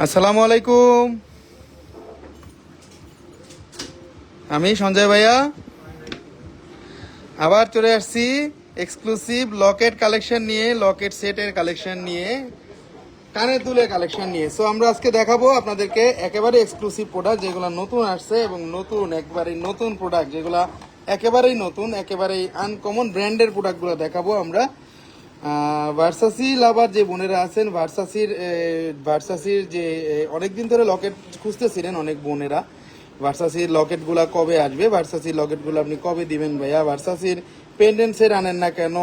আসসালামু আলাইকুম, আমি সঞ্জয় ভাইয়া আবার চলে আসছি এক্সক্লুসিভ লকেট কালেকশন নিয়ে, লকেট সেটের কালেকশন নিয়ে, কানের দুলের কালেকশন নিয়ে। সো আমরা আজকে দেখাবো আপনাদেরকে একেবারে এক্সক্লুসিভ প্রোডাক্ট যেগুলো নতুন আসছে এবং নতুন একেবারে নতুন প্রোডাক্ট যেগুলো একেবারেই নতুন, একেবারেই আনকমন ব্র্যান্ডের প্রোডাক্টগুলো দেখাবো আমরা। ভার্সাসি লাভার যে বোনেরা আছেন, ভার্সাসির যে অনেকদিন ধরে লকেট খুঁজতেছিলেন অনেক বোনেরা, ভার্সাসির লকেটগুলা কবে আসবে, ভার্সাসির লকেটগুলো আপনি কবে দিবেন ভাইয়া, ভার্সাসির পেন্ডেন্ট সেট আনেন না কেন,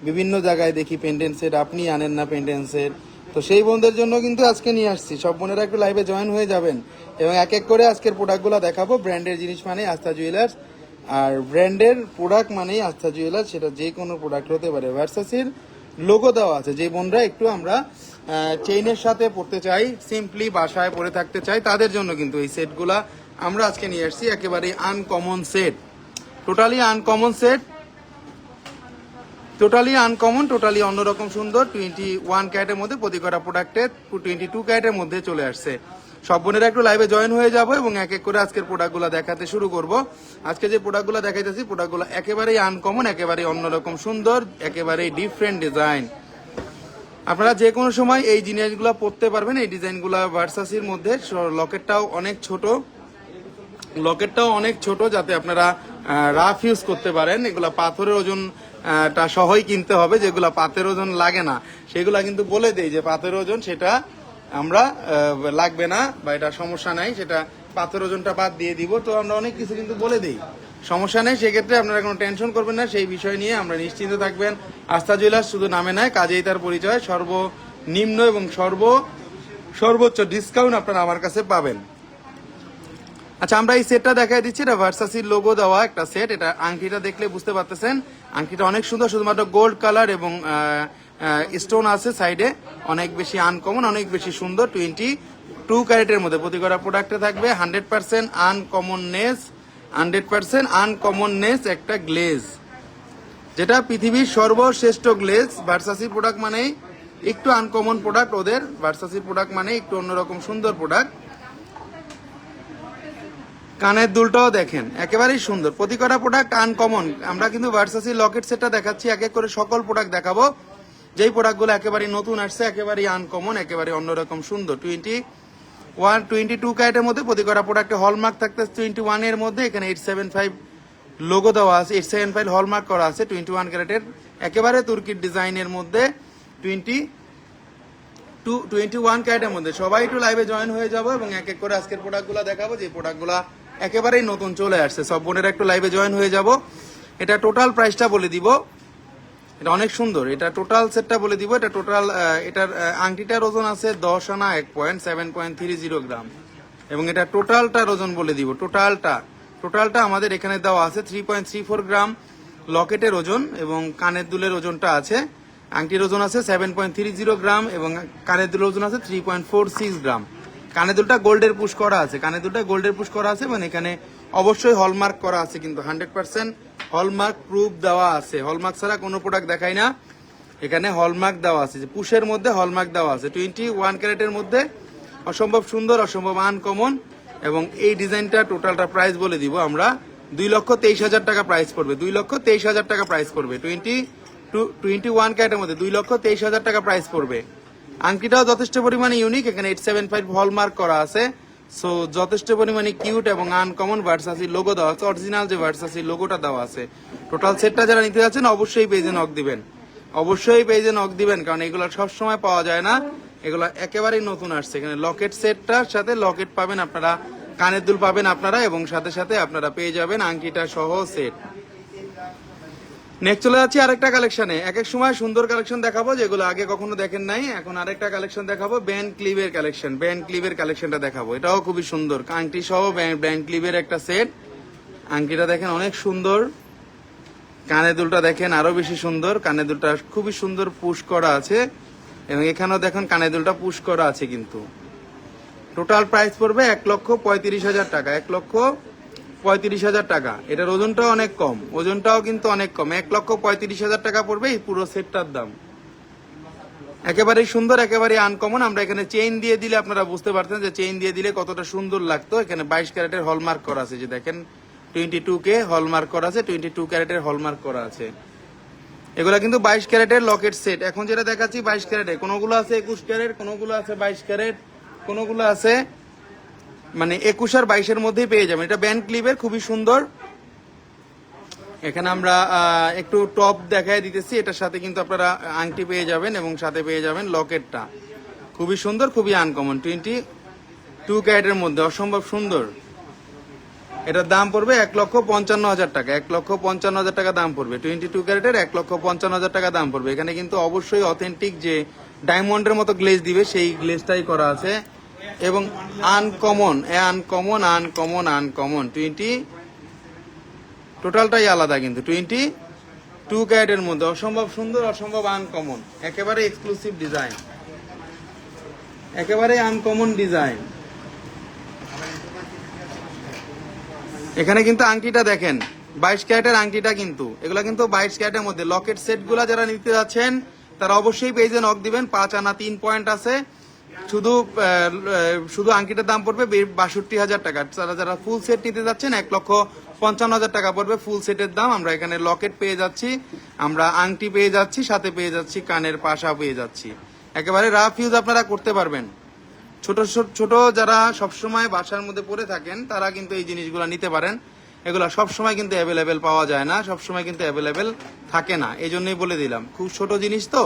বিভিন্ন জায়গায় দেখি পেন্ডেন্ট সেট আপনি আনেন না পেন্ডেন্ট সেট। তো সেই বোনদের জন্য কিন্তু আজকে নিয়ে আসছি। সব বোনেরা একটু লাইভে জয়েন হয়ে যাবেন এবং এক এক করে আজকের প্রোডাক্টগুলো দেখাবো। ব্র্যান্ডের জিনিস মানে আস্থা জুয়েলার্স, আর ব্র্যান্ডের প্রোডাক্ট মানেই আস্থা জুয়েলার্স, সেটা যে কোনো প্রোডাক্ট হতে পারে। ভার্সাসির লোগো দেওয়া আছে, যে বোনরা একটু আমরা চেইনের সাথে পড়তে চাই, সিম্পলি বাসায় পরে থাকতে চাই, তাদের জন্য কিন্তু এই সেটগুলা আমরা আজকে নিয়ে আসছি। একেবারে uncommon set, totally uncommon set, totally uncommon, totally অন্যরকম সুন্দর। 21 ক্যারেটের মধ্যে প্রতি কটা প্রোডাক্টে 22 ক্যারেটের মধ্যে চলে আসছে। সব বোনেরা একটু লাইভে জয়েন হয়ে যাবো এবং এক এক করে আজকের প্রোডাক্টগুলো দেখাতে শুরু করব। আজকে যে প্রোডাক্টগুলো দেখাইতেছি, প্রোডাক্টগুলো একেবারেই আনকমন, একেবারেই অন্যরকম সুন্দর, একেবারেই ডিফারেন্ট ডিজাইন। আপনারা যে কোনো সময় এই জিনিসগুলো পড়তে পারবেন। এই ডিজাইনগুলো ভার্সাসির মধ্যে, লকেটটাও অনেক ছোট, লকেটটাও অনেক ছোট, যাতে আপনারা রাফ ইউজ করতে পারেন। এগুলা পাথরের ওজনটা সহই কিনতে হবে, যেগুলা পাথরের ওজন লাগে না সেগুলা কিন্তু বলে দেই যে পাথরের ওজন সেটা আমরা লাগবে না বা এটা সমস্যা নাই, সেটা পাথরের ওজনটা বাদ দিয়ে দিব। তো আমরা অনেক কিছু কিন্তু বলে দিই, সমস্যা নেই, সেক্ষেত্রে আপনারা কোনো টেনশন করবেন না। সেই বিষয় নিয়ে আমরা নিশ্চিন্ত থাকবেন। আস্থা জুয়েলার্স শুধু নামে নয়, কাজেই তার পরিচয়। সর্বনিম্ন এবং সর্বোচ্চ ডিসকাউন্ট আপনারা আমার কাছে পাবেন। আচ্ছা, আমরা এই সেটটা দেখাই দিচ্ছি। এটা ভার্সাসির লোগো দেওয়া একটা সেট। এটা আংটিটা দেখলে বুঝতে পারতেছেন, আংটিটা অনেক সুন্দর, শুধুমাত্র গোল্ড কালার এবং স্টোন আছে সাইডে, অনেক বেশি আনকমন, অনেক বেশি সুন্দর। 22 ক্যারেটের মধ্যে প্রতি কটা প্রোডাক্টে থাকবে 100% আনকমননেস, 100% আনকমননেস একটা গ্লেজ, যেটা পৃথিবীর সর্বশ্রেষ্ঠ গ্লেজ। ভার্সাসি প্রোডাক্ট মানেই একটু আনকমন প্রোডাক্ট ওদের, ভার্সাসি প্রোডাক্ট মানে একটু অন্যরকম সুন্দর প্রোডাক্ট। কানের দুলটাও দেখেন একেবারেই সুন্দর, প্রতি কটা প্রোডাক্ট আনকমন। আমরা কিন্তু ভার্সাসি লকেট সেটটা দেখাচ্ছি, এক এক করে সকল প্রোডাক্ট দেখাবো। যেই প্রোডাক্টগুলো একেবারেই নতুন আসছে, একেবারেই আনকমন, একেবারে অন্যরকম সুন্দর। 22 ক্যারেটের মধ্যে প্রতি কটা প্রোডাক্টে হলমার্ক থাকতে 21 এর মধ্যে। এখানে 875 লোগো দেওয়া আছে, 875 হলমার্ক করা আছে। 21 ক্যারেটের একেবারে তুর্কির ডিজাইনের মধ্যে 21 ক্যারেটের মধ্যে। সবাই একটু লাইভে জয়েন হয়ে যাবো এবং এক এক করে আজকের প্রোডাক্টগুলো দেখাবো, যে প্রোডাক্টগুলো একেবারেই নতুন চলে আসছে। সব বোনেরা একটু লাইভে জয়েন হয়ে যাব। এটা টোটাল প্রাইসটা বলে দিব, এটা অনেক সুন্দর। এটা টোটাল সেটটা বলে দিব। এটা টোটাল, এটার আংটিটার ওজন আছে 10 আনা 1.7.30 গ্রাম এবং এটা টোটালটার ওজন বলে দিব। টোটালটা আমাদের এখানে দেওয়া আছে 3.34 গ্রাম লকেটের ওজন, এবং কানের দুলের ওজনটা আছে, আংটির ওজন আছে 7.30 গ্রাম এবং কানের দুলের ওজন আছে 3.46 গ্রাম। কানের দুলটা গোল্ডের পুশ করা আছে, কানের দুলটা গোল্ডের পুশ করা আছে, মানে এখানে অবশ্যই হলমার্ক করা আছে, কিন্তু 100% হলমার্ক প্রুফ দেওয়া আছে। হলমার্ক ছাড়া কোনো প্রোডাক্ট দেখাই না, এখানে হলমার্ক দেওয়া আছে, যে পুশের মধ্যে হলমার্ক দেওয়া আছে। 21 ক্যারেটের মধ্যে অসম্ভব সুন্দর, অসম্ভব আনকমন। এবং এই ডিজাইনটা টোটালটা প্রাইস বলে দিব আমরা, 2,23,000 টাকা প্রাইস পড়বে, 2,23,000 টাকা প্রাইস পড়বে। 21 ক্যারেটের মধ্যে 2,23,000 টাকা প্রাইস পড়বে। আংটিটাও যথেষ্ট পরিমাণে ইউনিক, এখানে 875 হলমার্ক করা আছে। সো যথেষ্ট পরিমাণে কিউট এবং আনকমন। ভার্সাসির লোগো দেওয়া আছে, অরিজিনাল যে ভার্সাসির লোগোটা দেওয়া আছে। টোটাল সেটটা যারা নিতে যাচ্ছেন অবশ্যই পেজে নক দিবেন, অবশ্যই পেজে নক দিবেন, কারণ এগুলো সবসময় পাওয়া যায় না, এগুলো একেবারেই নতুন আসছে। এখানে লকেট সেটটার সাথে লকেট পাবেন আপনারা, কানের দুল পাবেন আপনারা, এবং সাথে সাথে আপনারা পেয়ে যাবেন আংটিটা সহ সেট। নেক্সট চলে যাচ্ছি আরেকটা কালেকশনে। এক এক সময় সুন্দর কালেকশন দেখাবো যেগুলো আগে কখনো দেখেন নাই। এখন আরেকটা কালেকশন দেখাবো, ব্যান্ড ক্লিভের কালেকশন। ব্যান্ড ক্লিভের কালেকশনটা দেখাবো, এটাও খুবই সুন্দর, আংটি সহ ব্যান্ড ক্লিভের একটা সেট। আংটিটা দেখেন অনেক সুন্দর, কানের দুলটা দেখেন আরো বেশি সুন্দর, কানের দুলটা খুবই সুন্দর পুশ করা আছে, এবং এখানেও দেখেন কানের দুলটা পুশ করা আছে। কিন্তু টোটাল প্রাইস পড়বে 1,35,000 টাকা, 35,000 টাকা। এটার ওজনটাও অনেক কম, ওজনটাও কিন্তু অনেক কম। 1,35,000 টাকা পড়বে এই পুরো সেটটার দাম। একেবারেই সুন্দর, একেবারেই আনকমন। আমরা এখানে চেইন দিয়ে দিলে আপনারা বুঝতে পারতেন যে চেইন দিয়ে দিলে কতটা সুন্দর লাগতো। এখানে 22 ক্যারেটের হলমার্ক করা আছে, যে দেখেন 22K হলমার্ক করা আছে, 22 ক্যারেটের হলমার্ক করা আছে। এগুলা কিন্তু 22 ক্যারেটের লকেট সেট। এখন যেটা দেখাচ্ছি 22 ক্যারেটের, কোনগুলো আছে 21 ক্যারেট, কোনগুলো আছে 22 ক্যারেট, কোনগুলো আছে মানে 21 আর 22-এর মধ্যেই পেয়ে যাবেন। এটা ব্যান্ড ক্লিপের, খুবই সুন্দর। এখানে আমরা একটু টপ দেখায় দিতেছি, এটার সাথে কিন্তু আপনারা আংটি পেয়ে যাবেন এবং সাথে পেয়ে যাবেন লকেটটা। খুবই সুন্দর, খুবই আনকমন, 22 ক্যারেটের মধ্যে অসম্ভব সুন্দর। এটার দাম পড়বে 1,55,000 টাকা। 1,55,000 টাকা দাম পড়বে 22 ক্যারেটের, 1,55,000 টাকা দাম পড়বে। এখানে কিন্তু অবশ্যই অথেন্টিক যে ডায়মন্ডের মতো গ্লেজ দিবে সেই গ্লেজটাই করা আছে এবং আনকমন আনকমন আনকমন আনকমন 20 টোটালটাই আলাদা কিন্তু 22 ক্যারেটের মধ্যে অসম্ভব সুন্দর, অসম্ভব আনকমন, একেবারে এক্সক্লুসিভ ডিজাইন, একেবারে আনকমন ডিজাইন। এখানে কিন্তু আংটিটা দেখেন 22 ক্যারেটের আংটিটা, কিন্তু এগুলা কিন্তু 22 ক্যারেটের মধ্যে। লকেট সেট গুলা যারা নিতে যাচ্ছেন তারা অবশ্যই পেজে নক দিবেন। 5 আনা 3 পয়েন্ট আছে। শুধু আংটিটার দাম পড়বে 62,000 টাকা। যারা ফুল সেট নিতে যাচ্ছেন 1,55,000 টাকা পড়বে ফুল সেটের দাম। আমরা এখানে লকেট পেয়ে যাচ্ছি, আমরা আংটি পেয়ে যাচ্ছি, সাথে পেয়ে যাচ্ছি কানের পাশা পেয়ে যাচ্ছি। একেবারে রাফ ইউজ আপনারা করতে পারবেন। ছোট ছোট যারা সবসময় বাসার মধ্যে পরে থাকেন তারা কিন্তু এই জিনিসগুলো নিতে পারেন। এগুলা সবসময় কিন্তু অ্যাভেলেবেল পাওয়া যায় না, সবসময় কিন্তু অ্যাভেলেবেল থাকে না, এই জন্যই বলে দিলাম। খুব ছোট জিনিস তো।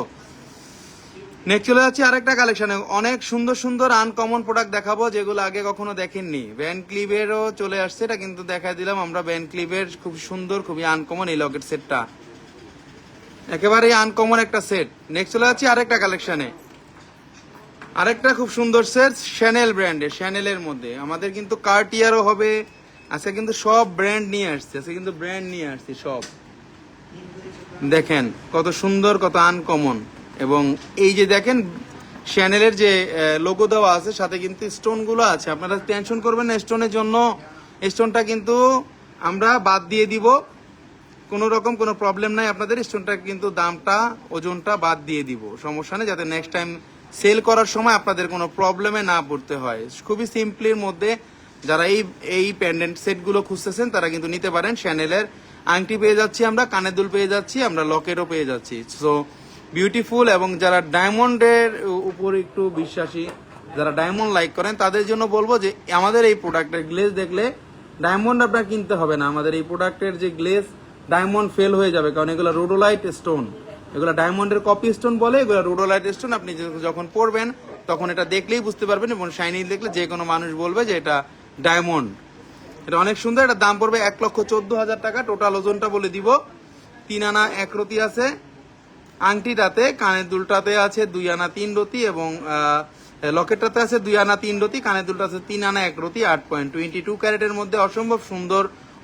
নেক্সট চলে যাচ্ছি আরেকটা কালেকশনে। অনেক সুন্দর সুন্দর আনকমন প্রোডাক্ট দেখাবো যেগুলো আগে কখনো দেখেননি। ভ্যান ক্লিভেরও চলে আসছে, এটা কিন্তু দেখাই দিলাম আমরা। ভ্যান ক্লিভের খুব সুন্দর, খুবই আনকমন এই লকেট সেটটা, একেবারেই আনকমন একটা সেট। নেক্সট চলে যাচ্ছি আরেকটা কালেকশনে। আরেকটা খুব সুন্দর সেট শ্যানেল ব্র্যান্ডের, শ্যানেলের মধ্যে আমাদের কিন্তু কার্টিয়ারও হবে। আজকে কিন্তু সব ব্র্যান্ড নিয়ে আসছে, আজকে কিন্তু ব্র্যান্ড নিয়ে আসছে সব। দেখেন কত সুন্দর, কত আনকমন। এবং এই যে দেখেন শ্যানেলের যে লোগো দেওয়া আছে, সাথে কিন্তু স্টোন গুলো আছে। আপনারা টেনশন করবেন না স্টোনের জন্য, স্টোনটা কিন্তু আমরা বাদ দিয়ে দিব, কোনো রকম কোনো প্রবলেম নাই আপনাদের। স্টোনটা কিন্তু দামটা, ওজনটা বাদ দিয়ে দিব, সমস্যা নেই, যাতে নেক্সট টাইম সেল করার সময় আপনাদের কোনো প্রবলেমে না পড়তে হয়। খুবই সিম্পলির মধ্যে যারা এই প্যান্ডেন্ট সেটগুলো খুঁজতেছেন তারা কিন্তু নিতে পারেন। শ্যানেলের আংটি পেয়ে যাচ্ছি আমরা, কানের দুল পেয়ে যাচ্ছি আমরা, লকেটও পেয়ে যাচ্ছি। So beautiful. এবং যারা ডায়মন্ডের উপর একটু বিশ্বাসী, যারা ডায়মন্ড লাইক করেন তাদের জন্য বলবো যে আমাদের এই প্রোডাক্টের গ্লেজ দেখলে ডায়মন্ড আপনার কিনতে হবে না। আমাদের এই প্রোডাক্টের যে গ্লেজ, ডায়মন্ড ফেল হয়ে যাবে, কারণ এগুলো রোডোলাইট স্টোন, এগুলো ডায়মন্ডের কপি স্টোন বলে, এগুলো রোডোলাইট স্টোন। আপনি যখন পরবেন তখন এটা দেখলেই বুঝতে পারবেন, এবং শাইনি দেখলে যে কোনো মানুষ বলবে যে এটা ডায়মন্ড। এটা অনেক সুন্দর। এটা দাম পড়বে 1,14,000 টাকা। টোটাল ওজনটা বলে দিব, 3 আনা 1 রতি আছে আংটিটাতে, কানের দুলটাতে আছে 2 আনা 3 রতি, এবং লকেটটাতে আছে 2 আনা 3 রতি, কানের দুলটা আছে 3 আনা 1 রতি। 8.22 ক্যারেটের মধ্যে অসম্ভব সুন্দর,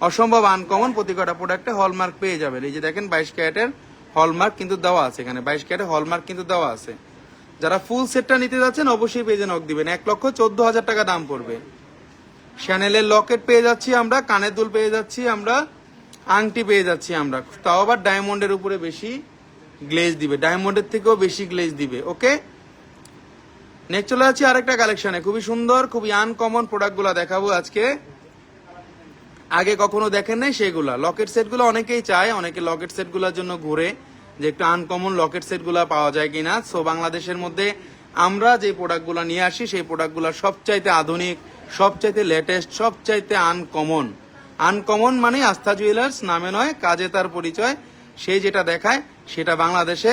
অসম্ভব আনকমন। প্রতিটা প্রোডাক্টে হলমার্ক পেয়ে যাবেন। এই যে দেখেন 22 ক্যারেটের হলমার্ক কিন্তু দেওয়া আছে, এখানে 22 ক্যারেটের হলমার্ক কিন্তু দেওয়া আছে। যারা ফুল সেটটা নিতে যাচ্ছেন অবশ্যই পেজে নক দিবেন। 1,14,000 টাকা দাম পড়বে। শ্যানেলের লকেট পেয়ে যাচ্ছি আমরা, কানের দুল পেয়ে যাচ্ছি আমরা, আংটি পেয়ে যাচ্ছি আমরা, তাও আবার ডায়মন্ডের উপরে বেশি গ্লেজ দিবে, ডায়মন্ডের থেকেও বেশি গ্লেজ দিবে। ওকে, নেক্সট চলে যাচ্ছি আরেকটা কালেকশনে। খুবই সুন্দর, খুবই আনকমন প্রোডাক্টগুলো দেখাবো আজকে, আগে কখনো দেখেন নাই সেগুলা। লকেট সেটগুলো অনেকেই চায়, অনেকে লকেট সেটগুলোর জন্য ঘুরে যে একটু আনকমন লকেট সেটগুলো পাওয়া যায় কিনা। সো বাংলাদেশের মধ্যে আমরা যে প্রোডাক্টগুলো নিয়ে আসি সেই প্রোডাক্টগুলো সবচাইতে আধুনিক, সবচাইতে লেটেস্ট, সবচাইতে আনকমন। আনকমন মানে আস্থা জুয়েলার্স নামে নয়, কাজে তার পরিচয়। সেই যেটা দেখায় সেটা বাংলাদেশে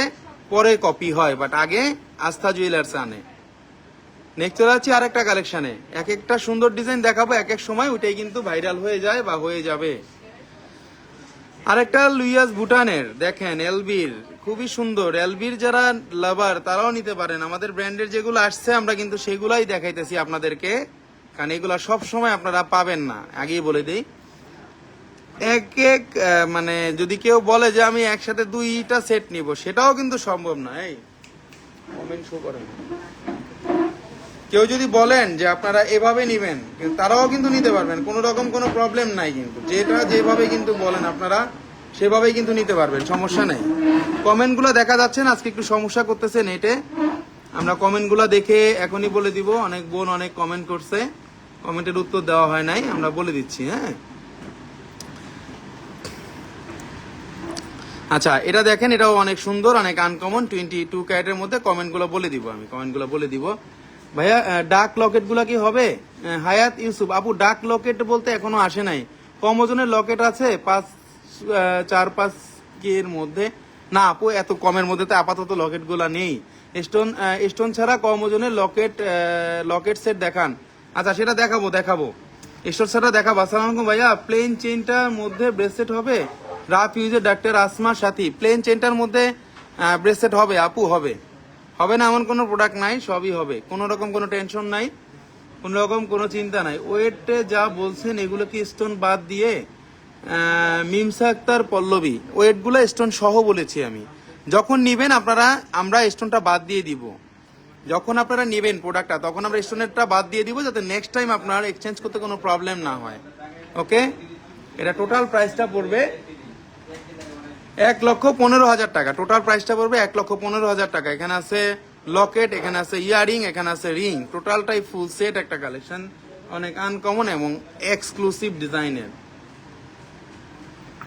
পরে কপি হয়, বাট আগে আস্থা জুয়েলার্স আনে। নেক্সট চলে যাচ্ছি আরেকটা কালেকশনে। এক একটা সুন্দর ডিজাইন দেখাবো, এক এক সময় ওইটাই কিন্তু ভাইরাল হয়ে যায় বা হয়ে যাবে। আরেকটা লুইয়াস ভুটানের, দেখেন এলবির, খুবই সুন্দর। এলবির যারা লাভার তারাও নিতে পারেন। আমাদের ব্র্যান্ডের যেগুলো আসছে আমরা কিন্তু সেগুলাই দেখাইতেছি আপনাদেরকে, কারণ এগুলা সব সময় আপনারা পাবেন না, আগেই বলে দিই। এক এক মানে যদি কেউ বলে যে আমি একসাথে 2টা সেট নিব, সেটাও কিন্তু সম্ভব না। এই কমেন্ট শো করেন, কেউ যদি বলেন যে আপনারা এভাবে নিবেন, তারাও কিন্তু নিতে পারবেন, কোনো রকম কোনো প্রবলেম নাই। কিন্তু যেটা যেভাবে কিন্তু বলেন আপনারা সেভাবেই কিন্তু নিতে পারবেন, সমস্যা নেই। কমেন্টগুলো দেখা যাচ্ছে না, আজকে একটু সমস্যা করতেছে নেটে। আমরা কমেন্টগুলো দেখে এখনই বলে দিব। অনেক বোন অনেক কমেন্ট করছে, কমেন্টের উত্তর দেওয়া হয় নাই, আমরা বলে দিচ্ছি। হ্যাঁ, আচ্ছা, এটা দেখেন, এটাও অনেক সুন্দর, অনেক আনকমন, 22 ক্যারেটের মধ্যে। কমেন্টগুলো বলে দিব, আমি কমেন্টগুলো বলে দিব। ভাইয়া ডার্ক লকেট গুলা কি হবে? হায়াত ইউসুফ আপু, ডার্ক লকেট বলতে এখনো আসে নাই। কম ওজনের লকেট আছে 4-5 এর মধ্যে। না আপু, এত কমের মধ্যে তো আপাতত লকেট গুলা নেই। স্টোন ছাড়া কম ওজনের লকেট সেট দেখান। আচ্ছা, সেটা দেখাবো স্টোন ছাড়া দেখাবো। আসসালামু আলাইকুম ভাইয়া, প্লেন চেইনটার মধ্যে ব্রেসলেট হবে? রাফ ইউজের ডাক্তার আসমার সাথী, প্লেন চেইনটার মধ্যে ব্রেসলেট হবে আপু? হবে না এমন কোনো প্রোডাক্ট নাই, সবই হবে, কোনো রকম কোনো টেনশন নাই, কোনো রকম কোনো চিন্তা নাই। ওয়েটে যা বলছেন এগুলো কি স্টোন বাদ দিয়ে? মিমসা আক্তার পল্লবী, ওয়েটগুলো স্টোন সহ বলেছি আমি। যখন নিবেন আপনারা, আমরা স্টোনটা বাদ দিয়ে দিব। যখন আপনারা নেবেন প্রোডাক্টটা, তখন আমরা স্টোনেরটা বাদ দিয়ে দিব, যাতে নেক্সট টাইম আপনার এক্সচেঞ্জ করতে কোনো প্রবলেম না হয়। ওকে, এটা টোটাল প্রাইসটা পড়বে 1,15,000 টাকা। টোটাল প্রাইসটা পড়বে 1,15,000 টাকা। এখানে আছে লকেট, এখানে আছে ইয়ারিং, এখানে আছে রিং, টোটালটাই ফুল সেট একটা কালেকশন, অনেক আনকমন এবং এক্সক্লুসিভ ডিজাইনের।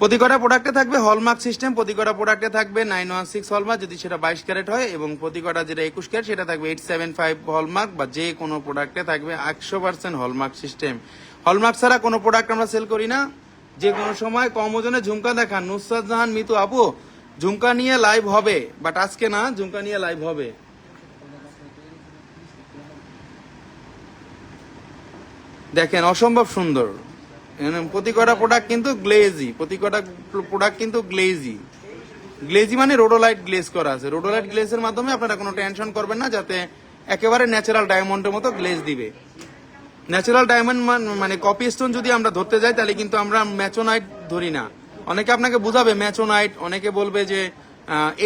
প্রতি কটা প্রোডাক্টে থাকবে হলমার্ক সিস্টেম, প্রতি কটা প্রোডাক্টে থাকবে 916 হলমার্ক যদি সেটা 22 ক্যারেট হয়, এবং প্রতি কটা যেটা 21 ক্যারেট সেটা থাকবে 875 হলমার্ক, বা যে কোনো প্রোডাক্টে থাকবে 100% হলমার্ক সিস্টেম। হলমার্ক ছাড়া কোনো প্রোডাক্ট আমরা সেল করি না। যে কোনো সময় কম ওজনে ঝুমকা দেখান। নুসরাত জাহান মিতু আপু, ঝুমকা নিয়ে লাইভ হবে, বাট আজকে না, ঝুমকা নিয়ে লাইভ হবে। দেখেন অসম্ভব সুন্দর, প্রতি কটা প্রোডাক্ট কিন্তু গ্লেজি, প্রতি কটা প্রোডাক্ট কিন্তু গ্লেজি মানে রোডোলাইট গ্লেজ করা আছে। রোডোলাইট গ্লেজের মাধ্যমে আপনারা কোনো টেনশন করবেন না, যাতে একেবারে ন্যাচারাল ডায়মন্ডের মতো গ্লেজ দিবে। ন্যাচারাল ডায়মন্ড মানে কপি স্টোন যদি আমরা ধরতে যাই, তাহলে কিন্তু আমরা ম্যাচোনাইট ধরি না। অনেকে আপনাকে বুঝাবে ম্যাচোনাইট, অনেকে বলবে যে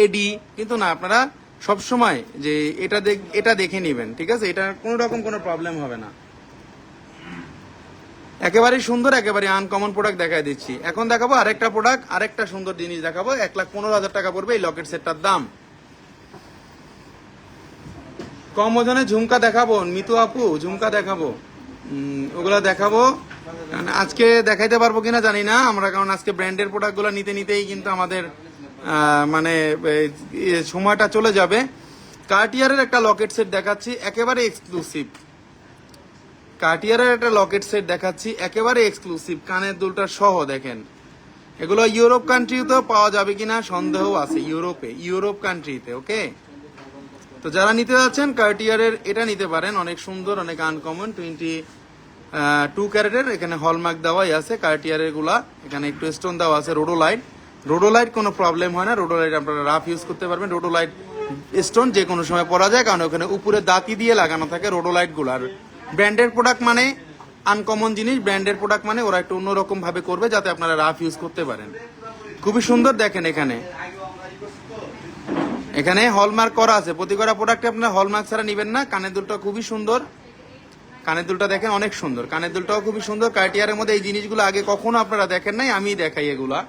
এডি, কিন্তু না, আপনারা সবসময় যে এটা দেখে নেবেন, ঠিক আছে? এটা কোনো রকম কোনো প্রবলেম হবে না। একেবারে সুন্দর, একেবারে আনকমন প্রোডাক্ট দেখাই দিচ্ছি। এখন দেখাবো আরেকটা প্রোডাক্ট, আরেকটা সুন্দর জিনিস দেখাবো। 1,15,000 টাকা পড়বে এই লকেট সেটটার দাম। কম ওজনে ঝুমকা দেখাবো মিতু আপু, ঝুমকা দেখাবো, ওগুলা দেখাবো। আজকে দেখাইতে পারবো কিনা জানি না আমরা, কারণ আজকে ব্র্যান্ডের প্রোডাক্টগুলো নিতেই কিন্তু আমাদের মানে সময়টা চলে যাবে। কার্টিয়ারের একটা লকেট সেট দেখাচ্ছি, একেবারে এক্সক্লুসিভ। কার্টিয়ারের একটা লকেট সেট দেখাচ্ছি, একেবারে এক্সক্লুসিভ, কানের দুলটা সহ। দেখেন, এগুলো ইউরোপ কান্ট্রিতেও পাওয়া যাবে কিনা সন্দেহ আছে। ইউরোপ কান্ট্রিতে। ওকে, তো যারা নিতে যাচ্ছেন কার্টিয়ারের এটা নিতে পারেন, অনেক সুন্দর, অনেক আনকমন, 22 ক্যারেটের। এখানে হলমার্ক দেওয়াই আছে কার্টিয়ারের গুলা, এখানে একটু স্টোন দেওয়া আছে। রোডোলাইট কোনো প্রবলেম হয় না। রোডোলাইট আপনারা রাফ ইউজ করতে পারবেন। রোডোলাইট স্টোন যে কোনো সময় পরা যায়, কারণ ওখানে উপরে দাঁতি দিয়ে লাগানো থাকে রোডোলাইট গুলার। ব্র্যান্ডের প্রোডাক্ট মানে আনকমন জিনিস, ব্র্যান্ডের প্রোডাক্ট মানে ওরা একটু অন্যরকম ভাবে করবে, যাতে আপনারা রাফ ইউজ করতে পারেন। খুবই সুন্দর, দেখেন এখানে হলমার্ক করা আছে। প্রতি কটা প্রোডাক্টে আপনারা হলমার্ক ছাড়া নিবেন না। কানের দুলটা খুবই সুন্দর, কানের দুলটা দেখেন অনেক সুন্দর, কানের দুলটাও খুবই সুন্দর। কার্টিয়ারের মধ্যে এই জিনিসগুলো আগে কখনো আপনারা দেখেন নাই, আমি দেখাই এগুলা,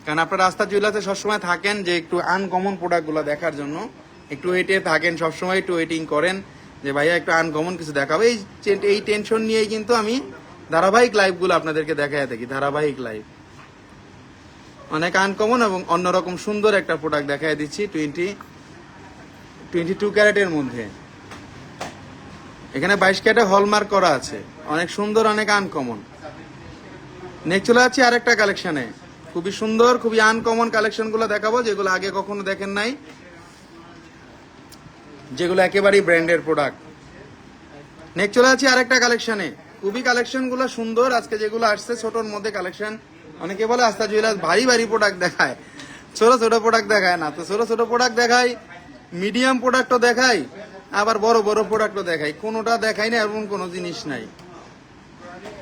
কারণ আপনারা রাস্তা জুয়েলার্সে সবসময় থাকেন যে একটু আনকমন প্রোডাক্টগুলো দেখার জন্য, একটু হেঁটে থাকেন সবসময়, একটু ওয়েটিং করেন যে ভাইয়া একটু আনকমন কিছু দেখাবো। এই টেনশন নিয়েই কিন্তু আমি ধারাবাহিক লাইভগুলো আপনাদেরকে দেখাই থাকি, ধারাবাহিক লাইভ। অনেক আনকমন এবং অন্যরকম সুন্দর একটা প্রোডাক্ট দেখাই দিচ্ছি 22 ক্যারেটের মধ্যে। এখানে 22 ক্যারেটে হলমার্ক করা আছে, অনেক সুন্দর, অনেক আনকমন। নেক্সট চলে যাচ্ছি আরেকটা কালেকশনে, খুবই সুন্দর, খুবই আনকমন কালেকশনগুলো দেখাবো, যেগুলো আগে কখনো দেখেন নাই, যেগুলো একেবারেই ব্র্যান্ডের প্রোডাক্ট। নেক্সট চলে যাচ্ছি আরেকটা কালেকশনে, খুবই কালেকশনগুলো সুন্দর। আজকে যেগুলো আসছে ছোটর মধ্যে কালেকশন। অনেকে বলে আস্থা জুয়েলার্স ভারী প্রোডাক্ট দেখায়, ছোট প্রোডাক্ট দেখায় না। তো ছোট প্রোডাক্ট দেখাই, মিডিয়াম প্রোডাক্টও দেখাই, আবার বড় প্রোডাক্টও দেখাই। কোনোটা দেখাই না এমন কোনো জিনিস নাই,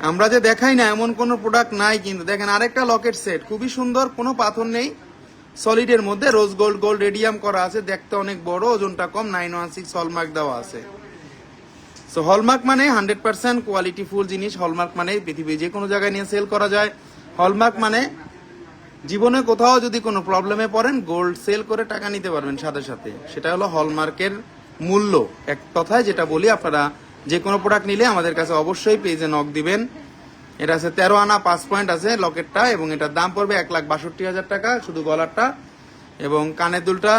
আমরা যে দেখাই না এমন কোনো প্রোডাক্ট নাই। কিন্তু দেখেন আরেকটা লকেট সেট, খুবই সুন্দর, কোনো পাথর নেই, সলিডের মধ্যে রোজ গোল্ড রেডিয়াম করা আছে, দেখতে অনেক বড়, ওজনটা কম, 916 হলমার্ক দেওয়া আছে। সো হলমার্ক মানে 100% কোয়ালিটি ফুল জিনিস। হলমার্ক মানে পৃথিবীর যে কোনো জায়গায় নিয়ে সেল করা যায়। হলমার্ক মানে জীবনে কোথাও যদি কোনো প্রবলেমে পড়েন গোল্ড সেল করে টাকা নিতে পারবেন সাথে সাথে, সেটা হলো হলমার্কের মূল্য। এক কথায় যেটা বলি, আপনারা যে কোনো প্রোডাক্ট নিলে আমাদের কাছে অবশ্যই পেজে নক দিবেন। এটা আছে 13 আনা 5 পয়েন্ট আছে লকেটটা, এবং এটার দাম পড়বে 1,62,000 টাকা শুধু গলারটা, এবং কানের দুলটা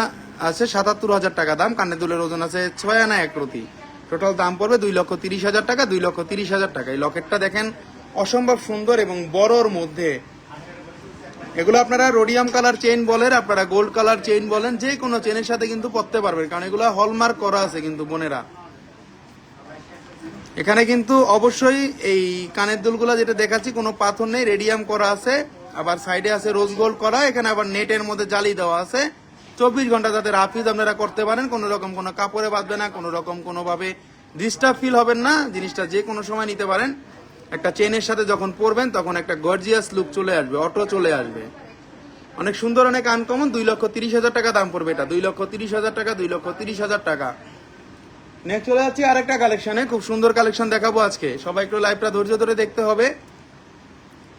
আছে 77,000 টাকা দাম। কানের দুলের ওজন আছে 6 আনা 1 রতি। টোটাল দাম পড়বে 2,30,000 টাকা, 2,30,000 টাকা। এই লকেটটা দেখেন অসম্ভব সুন্দর এবং বড়র মধ্যে। এগুলো আপনারা রোডিয়াম কালার চেইন বলেন, আপনারা গোল্ড কালার চেইন বলেন, যে কোনো চেইনের সাথে কিন্তু পরতে পারবেন, কারণ এগুলো হলমার্ক করা আছে কিন্তু বোনেরা। এখানে কিন্তু অবশ্যই এই কানের দুলগুলো যেটা দেখাচ্ছি কোনো পাথর নেই, রেডিয়াম করা আছে, আবার সাইডে আছে রোজ গোল্ড করা। এখানে আবার নেটের মধ্যে জালি দেওয়া আছে। 24 ঘন্টা যাতে রাফিজ আপনারা করতে পারেন, কোনো রকম কোনো কাপড়ে বাঁধবে না, কোনো রকম কোনোভাবে ডিস্টার্ব ফিল হবেন না। জিনিসটা যে কোনো সময় নিতে পারেন। একটা চেনের সাথে যখন পরবেন তখন একটা গর্জিয়াস লুক চলে আসবে, অটো চলে আসবে। অনেক সুন্দর, অনেক আনকমন। 2,30,000 টাকা দাম পড়বে এটা, 2,30,000 টাকা, 2,30,000 টাকা। নেক্সট চলে যাচ্ছি আরেকটা কালেকশনে, খুব সুন্দর কালেকশন দেখাবো আজকে। সবাই একটু লাইভটা ধৈর্য ধরে দেখতে হবে।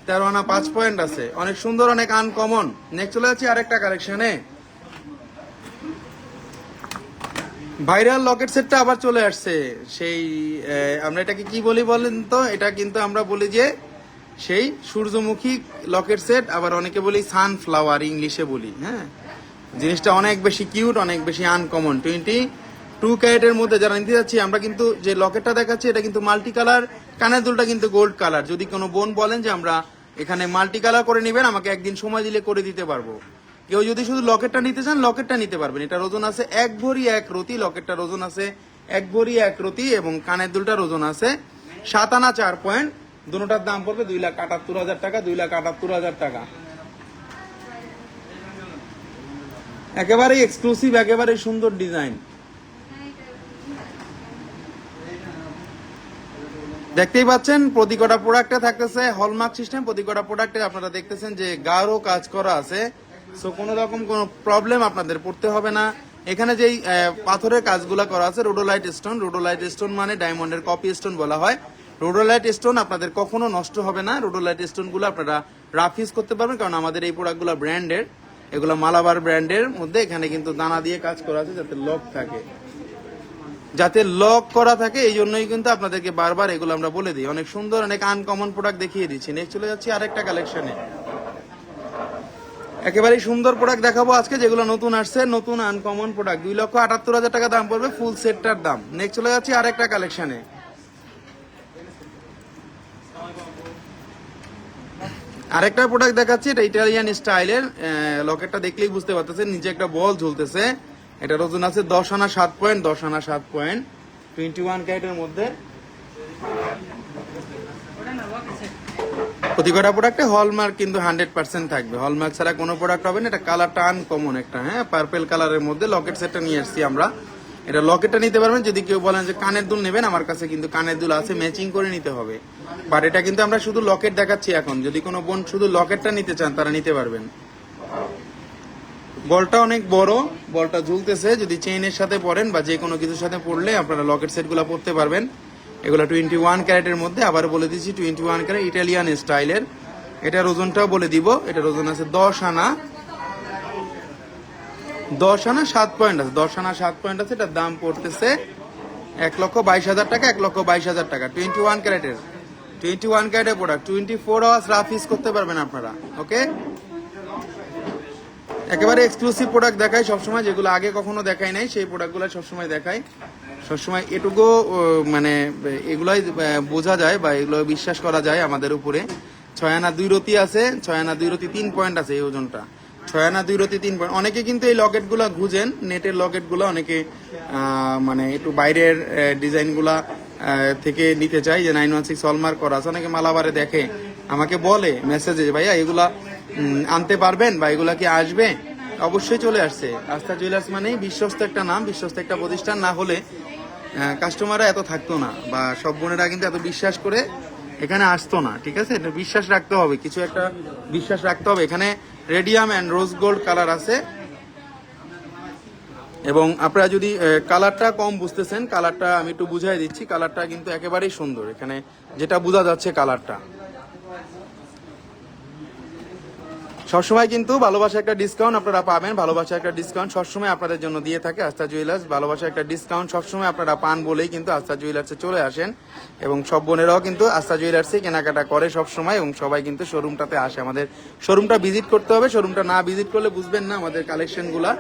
13 আনা 5 পয়েন্ট আছে, অনেক সুন্দর, অনেক আনকমন। নেক্সট চলে যাচ্ছি আরেকটা কালেকশনে। ভাইরাল লকেট সেটটা আবার চলে আসছে। সেই আমরা এটাকে কি বলি বলেন তো? এটা কিন্তু আমরা বলি যে সেই সূর্যমুখী লকেট সেট, আবার অনেকে বলি সানফ্লাওয়ার ইংলিশে বলি। হ্যাঁ, জিনিসটা অনেক বেশি কিউট, অনেক বেশি আনকমন। 22 ক্যারেটের মধ্যে যারা নিতে যাচ্ছি, আমরা কিন্তু যে লকেটটা দেখাচ্ছি এটা কিন্তু মাল্টি কালার, কানের দুলটা কিন্তু গোল্ড কালার। যদি কোনো বোন বলেন যে আমরা এখানে মাল্টি কালার করে নেবেন, আমাকে একদিন সময় দিলে করে দিতে পারবো। কেউ যদি শুধু লকেটটা নিতে চান, লকেটটা নিতে পারবেন। এটার ওজন আছে 1 ভরি 1 রতি। লকেটটার ওজন আছে 1 ভরি 1 রতি, এবং কানের দুলটার ওজন আছে 7 আনা 4 পয়েন্ট। দুটোটার দাম পড়বে 2,78,000 টাকা, 2,78,000 টাকা। একেবারেই এক্সক্লুসিভ, একেবারেই সুন্দর ডিজাইন। দেখতেই পাচ্ছেন প্রতি কটা প্রোডাক্টে থাকতেছে হলমার্ক সিস্টেম। প্রতি কটা প্রোডাক্টে আপনারা দেখতেছেন যে গাঢ় কাজ করা আছে। সো কোনো রকম কোনো প্রবলেম আপনাদের পড়তে হবে না। এখানে যেই পাথরের কাজগুলো করা আছে রোডোলাইট স্টোন। রোডোলাইট স্টোন মানে ডায়মন্ডের কপি স্টোন বলা হয়। রোডোলাইট স্টোন আপনাদের কখনো নষ্ট হবে না। রোডোলাইট স্টোনগুলো আপনারা রাফ ইউজ করতে পারবেন, কারণ আমাদের এই প্রোডাক্টগুলো ব্র্যান্ডের, এগুলো মালাবার ব্র্যান্ডের মধ্যে। এখানে কিন্তু দানা দিয়ে কাজ করা আছে যাতে লক থাকে, যাতে লক করা থাকে। এই জন্যই কিন্তু আপনাদেরকে বারবার এগুলো আমরা বলে দিই। অনেক সুন্দর, অনেক আনকমন প্রোডাক্ট দেখিয়ে দিচ্ছি। নেক্সট চলে যাচ্ছি আরেকটা কালেকশনে। একেবারেই সুন্দর প্রোডাক্ট দেখাবো আজকে, যেগুলো নতুন আসছে, নতুন আনকমন প্রোডাক্ট। 2,78,000 টাকা দাম পড়বে ফুল সেটটার দাম। নেক্সট চলে যাচ্ছি আরেকটা কালেকশনে। আরেকটা প্রোডাক্ট দেখাচ্ছি, এটা ইটালিয়ান স্টাইলের। লকেটটা দেখলেই বুঝতে পারতেছেন, নিচে একটা বল ঝুলতেছে। এটার ওজন আছে 10 আনা 7 পয়েন্ট, 10 আনা 7 পয়েন্ট, 21 ক্যারেটের মধ্যে। প্রতি কটা প্রোডাক্টে হলমার্ক কিন্তু 100% থাকবে। হলমার্ক ছাড়া কোনো প্রোডাক্ট হবে না। এটা কালারটা আনকমন একটা, হ্যাঁ, পার্পেল কালারের মধ্যে লকেট সেটটা নিয়ে আসছি আমরা। এটা লকেটটা নিতে পারবেন। যদি কেউ বলেন যে কানের দুল নেবেন, আমার কাছে কিন্তু কানের দুল আছে, ম্যাচিং করে নিতে হবে। বাট এটা কিন্তু আমরা শুধু লকেট দেখাচ্ছি এখন। যদি কোনো বোন শুধু লকেটটা নিতে চান, তারা নিতে পারবেন। বলটা অনেক বড়, বলটা ঝুলতেছে। যদি চেইনের সাথে পরেন বা যে কোনো কিছুর সাথে পরলে আপনারা লকেট সেটগুলো পরতে পারবেন। এগুলো 21 ক্যারেটের মধ্যে। আবার বলে দিচ্ছি 21 ক্যারেট ইটালিয়ান স্টাইলের। এটার ওজনটাও বলে দিব। এটার ওজন আছে 10 আনা 7 পয়েন্ট আছে, 10 আনা 7 পয়েন্ট আছে। এটার দাম পড়তেছে 1,22,000 টাকা, 1,22,000 টাকা। 21 ক্যারেটের প্রোডাক্ট। 24 আওয়ার্স রাফ ইউজ করতে পারবেন আপনারা। ওকে, একেবারে এক্সক্লুসিভ প্রোডাক্ট দেখাই সবসময়, যেগুলো আগে কখনো দেখাই নাই, সেই প্রোডাক্টগুলো সবসময় দেখাই। সবসময় এটুকু মানে এগুলাই বোঝা যায় বা এগুলো বিশ্বাস করা যায় আমাদের উপরে। 6 আনা 2 রতি আছে, 6 আনা 2 রতি 3 পয়েন্ট আছে এই ওজনটা। 6 আনা 2 রতি 3 পয়েন্ট। অনেকে কিন্তু এই লকেটগুলো খুঁজেন, নেটের লকেটগুলো অনেকে মানে একটু বাইরের ডিজাইনগুলা থেকে নিতে চাই, যে 916 হলমার্ক করা আছে। অনেকে মালাবারে দেখে, আমাকে বলে মেসেজে, ভাইয়া এগুলা আনতে পারবেন বা এগুলা কি আসবে? অবশ্যই চলে আসছে। আস্থা জুয়েলার্স মানেই বিশ্বস্ত একটা নাম, বিশ্বস্ত একটা প্রতিষ্ঠান। না হলে কাস্টমাররা এত থাকতো না, বা সব বোনেরা কিন্তু এত বিশ্বাস করে এখানে আসতো না। ঠিক আছে, এটা বিশ্বাস রাখতে হবে, কিছু একটা বিশ্বাস রাখতে হবে। এখানে radium and rose gold colour আছে। এবং আপনারা যদি কালারটা কম বুঝতেছেন, কালারটা আমি একটু বুঝাই দিচ্ছি। কালারটা কিন্তু একেবারেই সুন্দর, এখানে যেটা বোঝা যাচ্ছে কালারটা। সবসময় কিন্তু ভালোবাসা একটা ডিসকাউন্ট আপনারা পাবেন, ভালোবাসা একটা ডিসকাউন্ট সবসময় আপনাদের জন্য দিয়ে থাকে আস্থা জুয়েলার্স। ভালোবাসা একটা ডিসকাউন্ট সবসময় আপনারা পান বলেই কিন্তু আস্থা জুয়েলার্সে চলে আসেন, এবং সব বোনেরাও কিন্তু আস্থা জুয়েলার্সে কেনাকাটা করে সবসময়, এবং সবাই কিন্তু শোরুমটাতে আসে। আমাদের শোরুমটা ভিজিট করতে হবে, শোরুমটা না ভিজিট করলে বুঝবেন না আমাদের কালেকশনগুলা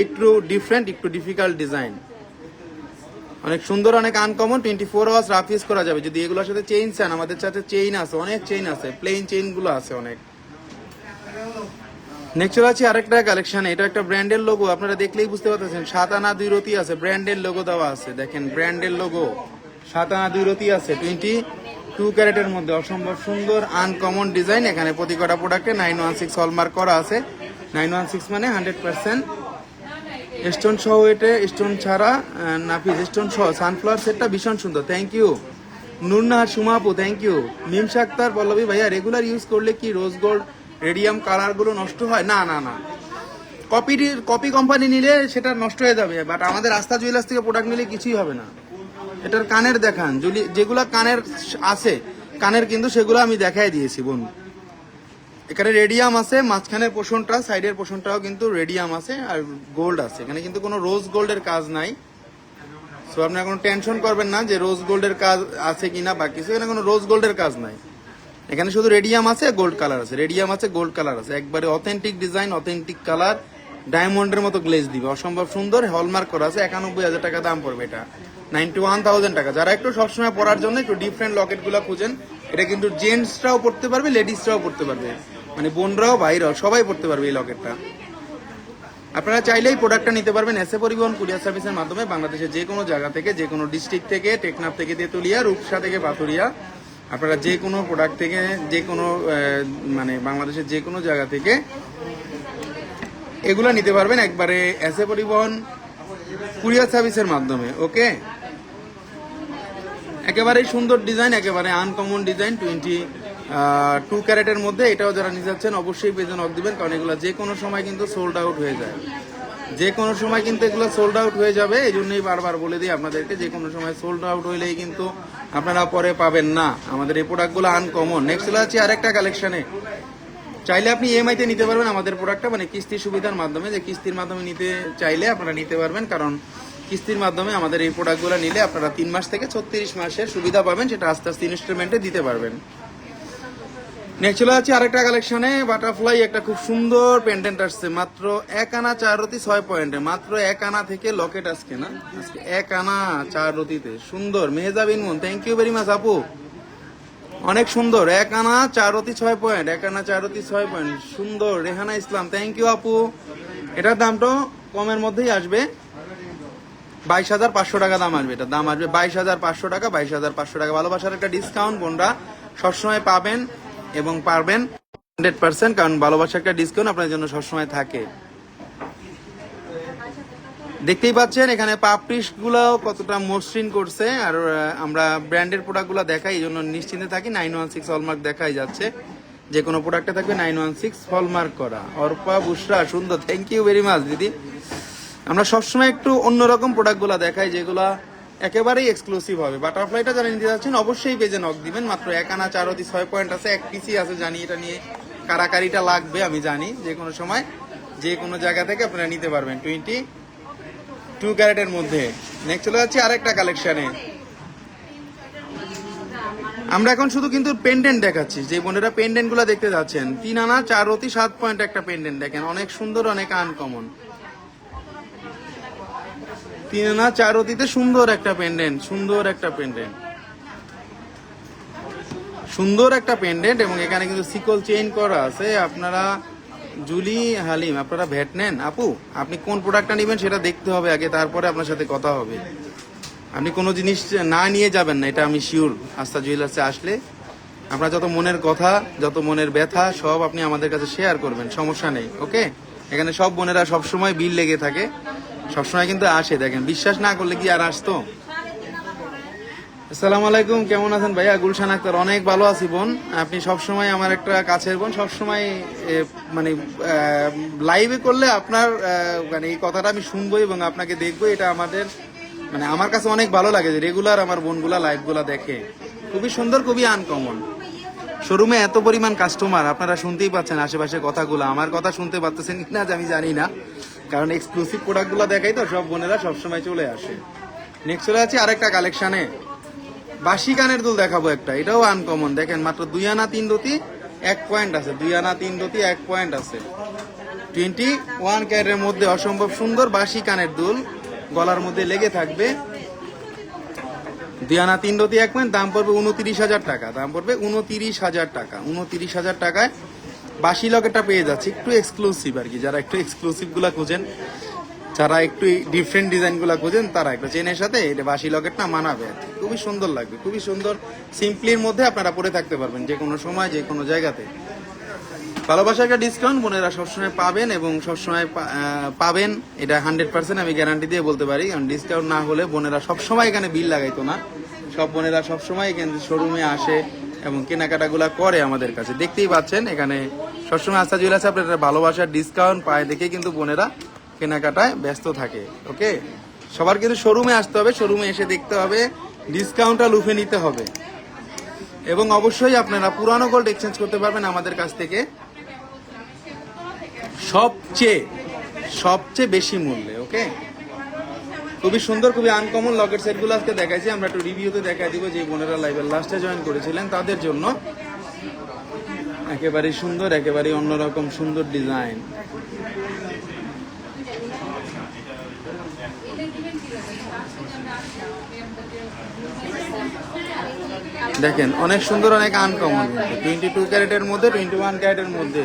একটু ডিফারেন্ট, একটু ডিফিকাল্ট ডিজাইন, অনেক সুন্দর, অনেক আনকমন। 24 আওয়ার্স রাফ ইউজ করা যাবে। যদি এগুলোর সাথে চেইন চান, আমাদের সাথে চেইন আছে, অনেক চেইন আছে, প্লেন চেইনগুলো আছে অনেক। নেক্সট চলে আছে আরেকটা কালেকশন, এটা একটা ব্র্যান্ডের লোগো, আপনারা দেখলেই বুঝতে পারতেছেন। 7 আনা 2 রতি আছে, ব্র্যান্ডের লোগো দেওয়া আছে, দেখেন ব্র্যান্ডের লোগো, 7 আনা 2 রতি আছে, 22 ক্যারেটের মধ্যে, অসম্ভব সুন্দর আনকমন ডিজাইন। এখানে প্রতি কটা প্রোডাক্টে 916 হলমার্ক করা আছে। 916 মানে 100% স্টোন সহ, এটা স্টোন ছাড়া নাফিস স্টোন সহ। সানফ্লাওয়ার সেটটা ভীষণ সুন্দর, thank you Nurnahar Sumapu, thank you. Mimsa Akter Pallabi ভাইয়া, রেগুলার ইউজ করলে কি রোজ গোল্ড রেডিয়াম কালারগুলো নষ্ট হয়? না না না, কপি কোম্পানি নিলে সেটা নষ্ট হয়ে যাবে, বাট আমাদের আস্থা জুয়েলার্স থেকে প্রোডাক্ট নিলে কিছুই হবে না। এটার কানের দেখান, যেগুলা কানের আছে, কানের কিন্তু সেগুলো আমি দেখাই দিয়েছি বোন। এখানে রেডিয়াম আছে, মাঝখানের পোর্শনটা, সাইডের পোর্শনটাও কিন্তু রেডিয়াম আছে, আর গোল্ড আছে। এখানে কিন্তু কোনো রোজ গোল্ডের কাজ নাই, সো আপনারা কোনো টেনশন করবেন না যে রোজ গোল্ডের কাজ আছে কিনা বা কিছু। এখানে কোনো রোজ গোল্ডের কাজ নাই, এখানে শুধু রেডিয়াম আছে, গোল্ড কালার আছে, রেডিয়াম আছে, গোল্ড কালার আছে। একবারে অথেন্টিক ডিজাইন, অথেন্টিক কালার, ডায়মন্ডের মতো গ্লেজ দিবে, অসম্ভব সুন্দর, হলমার্ক করা আছে। 91,000 টাকা দাম পড়বে এটা, 91,000 টাকা। যারা একটু সবসময় পরার জন্য একটু ডিফারেন্ট লকেটগুলো খুঁজেন, এটা কিন্তু জেন্টসরাও পড়তে পারবে, লেডিসরাও পড়তে পারবে, মানে বোনরাও ভাইরাও সবাই পড়তে পারবে এই লকেটটা। আপনারা চাইলেই প্রোডাক্টটা নিতে পারবেন এসএ পরিবহন কুরিয়ার সার্ভিসের মাধ্যমে, বাংলাদেশের যে কোনো জায়গা থেকে, যে কোনো ডিস্ট্রিক্ট থেকে, টেকনাফ থেকে তেতুলিয়া, রূপসা থেকে পাথুরিয়া, আপনারা যে কোনো প্রোডাক্ট থেকে, যে কোনো মানে বাংলাদেশের যে কোনো জায়গা থেকে এগুলো নিতে পারবেন একবারে এসএ পরিবহন কুরিয়ার সার্ভিসের মাধ্যমে। ওকে, একেবারেই সুন্দর ডিজাইন, একেবারে আনকমন ডিজাইন, 22 ক্যারেটের মধ্যে। এটাও যারা নিতে যাচ্ছেন অবশ্যই পেজে নক দিবেন, কারণ এগুলো যে কোনো সময় কিন্তু সোল্ড আউট হয়ে যায়, যে কোনো সময় কিন্তু এগুলো সোল্ড আউট হয়ে যাবে। এই জন্যই বারবার বলে দিই আপনাদেরকে, যে কোনো সময় সোল্ড আউট হইলেই কিন্তু আপনারা পরে পাবেন না। আমাদের এই প্রোডাক্টগুলো আনকমন। নেক্সট চলে আছে আরেকটা কালেকশনে, চাইলে আপনি ইএমআই তে নিতে পারবেন আমাদের প্রোডাক্টটা, মানে কিস্তির সুবিধার মাধ্যমে, যে কিস্তির মাধ্যমে নিতে চাইলে আপনারা নিতে পারবেন, কারণ কিস্তির মাধ্যমে আমাদের এই প্রোডাক্টগুলো নিলে আপনারা 3 মাস থেকে 36 মাসের সুবিধা পাবেন, সেটা আস্তে আস্তে ইনস্টলমেন্টে দিতে পারবেন। নেক্সট চলে যাচ্ছে আরেকটা কালেকশনে, বাটারফ্লাই একটা খুব সুন্দর পেন্ডেন্ট আসছে, মাত্র 1 আনা 4 রতি 6 পয়েন্টে, মাত্র 1 আনা থেকে লকেট আজকে, না আজকে 1 আনা 4 রতিতে সুন্দর। Mehjabin Moon, thank you very much আপু, অনেক সুন্দর। 1 আনা 4 রতি 6 পয়েন্ট, 1 আনা 4 রতি 6 পয়েন্ট, সুন্দর। রেহানা ইসলাম, থ্যাংক ইউ আপু। এটার দামটা কমের মধ্যেই আসবে, 22,500 টাকা দাম আসবে, এটা দাম আসবে 22,500 টাকা, 22,500 টাকা। ভালোবাসার একটা ডিসকাউন্ট বোনরা সবসময় পাবেন এবং পারবেন 100%, কারণ ভালোবাসার একটা ডিসকাউন্ট আপনার জন্য সবসময় থাকে। দেখতেই পাচ্ছেন এখানে পাপড়িশ গুলো কতটা মসৃণ করছে, আর আমরা ব্র্যান্ডের প্রোডাক্ট গুলো দেখাই, এই জন্য নিশ্চিন্তে থাকি। 916 হলমার্ক দেখাই যাচ্ছে, যে কোনো প্রোডাক্টে থাকবে 916 হলমার্ক করা। অর্পা বুশরা, সুন্দর, থ্যাংক ইউ ভেরি মাচ দিদি। আমরা সবসময় একটু অন্যরকম প্রোডাক্ট গুলা দেখাই, যেগুলা একেবারেই এক্সক্লুসিভ হবে। বাটারফ্লাইটা যারা নিতে যাচ্ছেন অবশ্যই পেজে নক দিবেন। মাত্র 1 আনা 4 রতি 6 পয়েন্ট আছে, 1 পিসি আছে, জানি এটা নিয়ে কারাকারিটা লাগবে, আমি জানি। যে কোনো সময় যে কোনো জায়গা থেকে আপনারা নিতে পারবেন 22 ক্যারেটের মধ্যে। নেক্সট চলে যাচ্ছে আরেকটা কালেকশনে, আমরা এখন শুধু কিন্তু পেন্ডেন্ট দেখাচ্ছি, যে বোনেরা পেন্ডেন্ট গুলা দেখতে যাচ্ছেন। 3 আনা 4 রতি 7 পয়েন্ট একটা পেন্ডেন্ট, দেখেন অনেক সুন্দর, অনেক আনকমন। 3 আনা 4 রতিতে সুন্দর একটা পেন্ডেন্ট, সুন্দর একটা পেন্ডেন্ট, সুন্দর একটা পেন্ডেন্ট। এবং এখানে কিন্তু সিকল চেইন করা আছে। আপনারা জুলি হালিম, আপনারা ভ্যাট নেন আপু? আপনি কোন প্রোডাক্টটা নেবেন সেটা দেখতে হবে আগে, তারপরে আপনার সাথে কথা হবে। আপনি কোনো জিনিস না নিয়ে যাবেন না, এটা আমি শিওর। আস্থা জুয়েলার্সে আসলে আপনার যত মনের কথা, যত মনের ব্যথা সব আপনি আমাদের কাছে শেয়ার করবেন, সমস্যা নেই। ওকে, এখানে সব বোনেরা সবসময় বিল লেগে থাকে, সবসময় কিন্তু আসে। দেখেন, বিশ্বাস না করলে কি আর আসতো? আসসালামু আলাইকুম, কেমন আছেন ভাইয়া? গুলশান আক্তার। অনেক ভালো আছি বোন। আপনি সবসময় আমার একটা কাছের বোন, সবসময় মানে লাইভে করলে আপনার মানে এই কথাটা আমি শুনবো এবং আপনাকে দেখবো, এটা আমাদের মানে আমার কাছে অনেক ভালো লাগে যে রেগুলার আমার বোনগুলা লাইভগুলা দেখে। খুবই সুন্দর, খুবই আনকমন। শোরুমে এত পরিমাণ কাস্টমার, আপনারা শুনতেই পাচ্ছেন আশেপাশে কথাগুলো। আমার কথা শুনতে পারতেছেন কিনা যে আমি জানি না, কারণ এক্সক্লুসিভ প্রোডাক্টগুলো দেখাই তো, সব বোনেরা সবসময় চলে আসে। নেক্সট চলে যাচ্ছি আরেকটা কালেকশানে। বাসি কানের দুল দেখাবো একটা, এটাও আনকমন। দেখেন মাত্র 2 আনা 3 রতি 1 পয়েন্ট আছে, 2 আনা 3 রতি 1 পয়েন্ট আছে। 21 ক্যারেটের মধ্যে অসম্ভব সুন্দর বাসি কানের দুল, গলার মধ্যে লেগে থাকবে। 2 আনা 3 রতি 1 পয়েন্ট, দাম পড়বে 29,000 টাকা। দাম পড়বে 29,000 টাকা। 29,000 টাকায় বাসি লকেটটা পেয়ে যাচ্ছে, একটু এক্সক্লুসিভ আর কি। যারা একটু এক্সক্লুসিভ গুলা খুঁজেন, যারা একটু ডিফারেন্ট ডিজাইন গুলা খুঁজেন, তারা একটু চেনের সাথে এটা বাসি লকেটটা মানাবে আর কি। খুবই সুন্দর লাগবে, খুবই সুন্দর। সিম্পলির মধ্যে আপনারা পরে থাকতে পারবেন যে কোনো সময়, যে কোনো জায়গাতে। ভালোবাসা একটা ডিসকাউন্ট বোনেরা সবসময় পাবেন এবং সবসময় পাবেন, এটা 100% আমি গ্যারান্টি দিয়ে বলতে পারি। কারণ ডিসকাউন্ট না হলে বোনেরা সবসময় এখানে বিল লাগাইতো না। সব বোনেরা সবসময় এখানে শোরুমে আসে এবং কেনাকাটাগুলা করে আমাদের কাছে। দেখতেই পাচ্ছেন এখানে সবসময় আস্থা জুয়েলার্স আপনার ভালোবাসার ডিসকাউন্ট পায় দেখে কিন্তু বোনেরা কেনাকাটায় ব্যস্ত থাকে। ওকে, সবার কিন্তু শোরুমে আসতে হবে, শোরুমে এসে দেখতে হবে, ডিসকাউন্টটা লুফে নিতে হবে। এবং অবশ্যই আপনারা পুরানো গোল্ড এক্সচেঞ্জ করতে পারবেন আমাদের কাছ থেকে সবচেয়ে সবচেয়ে বেশি মূল্যে। ওকে, খুবই সুন্দর, খুবই আনকমন লকেট সেটগুলো আজকে দেখাইছি। আমরা একটু রিভিউতে দেখাই দিব যে বোনেরা লাইভের লাস্টে জয়েন করেছিলেন তাদের জন্য। একেবারেই সুন্দর, একেবারেই অন্যরকম সুন্দর ডিজাইন। দেখেন অনেক সুন্দর, অনেক আনকমন। 22 ক্যারেটের মধ্যে, 21 ক্যারেটের মধ্যে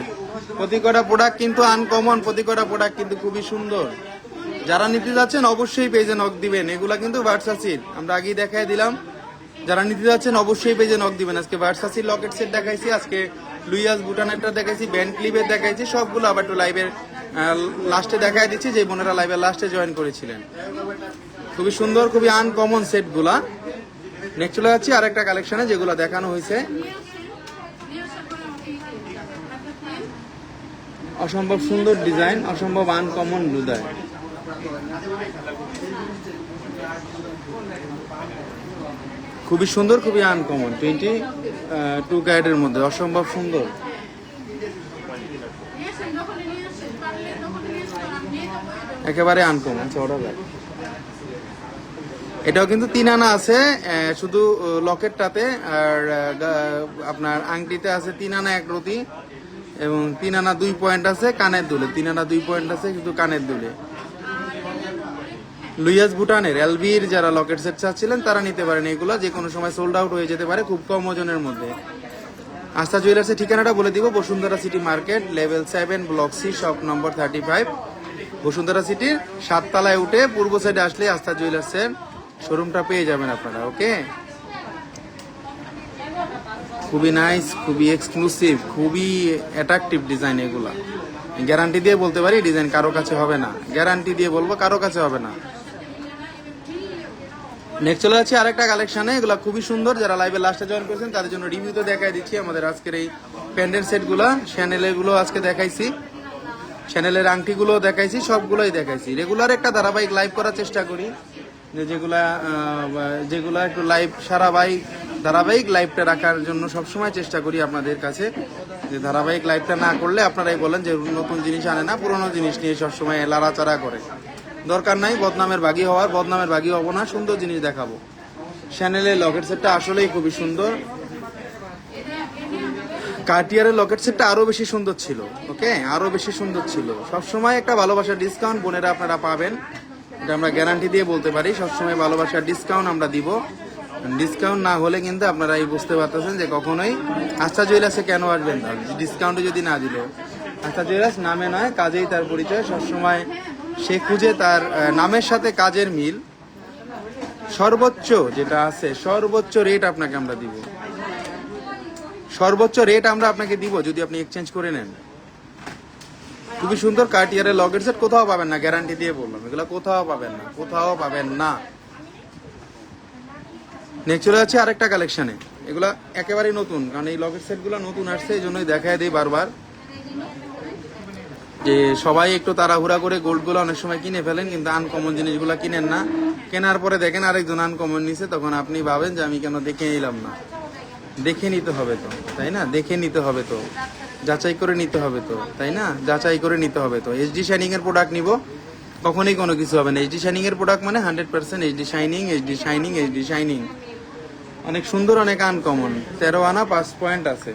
প্রতি কটা প্রোডাক্ট কিন্তু আনকমন, প্রতি কটা প্রোডাক্ট কিন্তু খুবই সুন্দর। যারা নিতে যাচ্ছেন অবশ্যই পেজে নক দিবেন। এগুলা কিন্তু ভার্সাসির, আমরা আগেই দেখাই দিলাম। যারা নিতে যাচ্ছেন অবশ্যই পেজে নক দিবেন। আজকে ভার্সাসির লকেট সেট দেখাইছি, আজকে লুইয়াস বুটানেরটা দেখাইছি, ব্যান্ড ক্লিপের দেখাইছি, সবগুলো আবার একটু লাইভের লাস্টে দেখাই দিচ্ছি যে বোনেরা লাইভের লাস্টে জয়েন করেছিলেন। খুবই সুন্দর, খুবই আনকমন সেটগুলা। নেক্সট চলে যাচ্ছি আরেকটা কালেকশনে, যেগুলো দেখানো হয়েছে। অসম্ভব সুন্দর ডিজাইন, অসম্ভব আনকমন ডিজাইন। খুবই সুন্দর, খুবই আনকমন। 22 ক্যারেটের মধ্যে অসম্ভব সুন্দর, একেবারে আনকমন। এটাও কিন্তু 3 আনা আছে শুধু লকেটটাতে, আর আপনার আংটিতে আছে 3 আনা 1 রতি এবং 3 আনা 2 পয়েন্ট আছে কানের দুলে। 3 আনা 2 পয়েন্ট আছে কিন্তু কানের দুলে। লুইয়াস ভুটানের এলবির যারা লকেট সেট চাচ্ছিলেন তারা নিতে পারেন। এগুলো যে কোনো সময় সোল্ড আউট হয়ে যেতে পারে, খুব কম ওজনের মধ্যে। আস্থা জুয়েলার্সের ঠিকানাটা বলে দিব, Bashundhara city market, level 7, block C, shop number 35। বসুন্ধরা সিটির 7 তলায় উঠে পূর্ব সাইডে আসলে আস্থা জুয়েলার্সের শোরুমটা পেয়ে যাবেন আপনারা। ওকে, খুবই নাইস, খুবই এক্সক্লুসিভ, খুবই অ্যাট্রাকটিভ ডিজাইন। এগুলা গ্যারান্টি দিয়ে বলতে পারি ডিজাইন কারো কাছে হবে না, গ্যারান্টি দিয়ে বলবো কারো কাছে হবে না। নেক্সট চলে যাচ্ছে আরেকটা কালেকশনে। এগুলো খুবই সুন্দর। যারা লাইভে লাস্টে জয়েন করেছেন তাদের জন্য রিভিউতে দেখাই দিচ্ছি আমাদের আজকের এই প্যান্ডেল সেটগুলা। শ্যানেলের গুলো আজকে দেখাইছি, শ্যানেলের আংটিগুলো দেখাইছি, সবগুলোই দেখাইছি। রেগুলার একটা ধারাবাহিক লাইভ করার চেষ্টা করি, যেগুলা একটু লাইভ ধারাবাহিক লাইভটা রাখার জন্য সবসময় চেষ্টা করি আপনাদের কাছে। যে ধারাবাহিক লাইভটা না করলে আপনারাই বলেন যে নতুন জিনিস আনে না, পুরোনো জিনিস নিয়ে সবসময় লাড়াচাড়া করে। দরকার নাই বদনামের ভাগী হওয়ার, বদনামের ভাগী হবো না, সুন্দর জিনিস দেখাবো। শ্যানেলের লকেট সেটটা আসলেই খুবই সুন্দর। কার্টিয়ারের লকেট সেটটা আরো বেশি সুন্দর ছিল। ওকে, আরো বেশি সুন্দর ছিল। সবসময় একটা ভালোবাসার ডিসকাউন্ট বোনেরা আপনারা পাবেন, এটা আমরা গ্যারান্টি দিয়ে বলতে পারি। সবসময় ভালোবাসার ডিসকাউন্ট আমরা দিব। ডিসকাউন্ট না হলে কিন্তু আপনারা এই বুঝতে পারতেছেন যে কখনোই আস্থা জুয়েলার্সে কেন আসবেন না, ডিসকাউন্ট যদি না দিল। আস্থা জুয়েলার্স নামে নয়, কাজেই তার পরিচয়। সবসময় সে খুঁজে তার নামের সাথে কাজের মিল। সর্বোচ্চ যেটা আছে, সর্বোচ্চ রেট আপনাকে আমরা দিব, সর্বোচ্চ রেট আমরা আপনাকে দিব যদি আপনি এক্সচেঞ্জ করে নেন। খুবই সুন্দর কার্টিয়ারের লকেট সেট, কোথাও পাবেন না, গ্যারান্টি দিয়ে বললাম। এগুলো কোথাও পাবেন না, কোথাও পাবেন না। নেক্সট চলে যাচ্ছে আরেকটা কালেকশনে, এগুলা একেবারেই নতুন, কারণ এই লকেট সেটগুলো নতুন আসছে, এই জন্যই দেখায় দিই বারবার যে সবাই একটু তাড়াহুড়া করে গোল্ডগুলো অনেক সময় কিনে ফেলেন, কিন্তু আনকমন জিনিসগুলো কিনেন না। কেনার পরে দেখেন আরেকজন আনকমন নিছে, তখন আপনি ভাবেন যে আমি কেন দেখে নিলাম না। দেখে নিতে হবে তো, তাই না? দেখে নিতে হবে তো, যাচাই করে নিতে হবে তো, তাই না? যাচাই করে নিতে হবে তো। এইচডি শাইনিং এর প্রোডাক্ট নিব, কখনোই কোনো কিছু হবে না। এইচডি শাইনিং এর প্রোডাক্ট মানে 100% HD shining, HD shining, HD shining. অনেক সুন্দর, অনেক আনকমন। 13 আনা 5 পয়েন্ট আছে।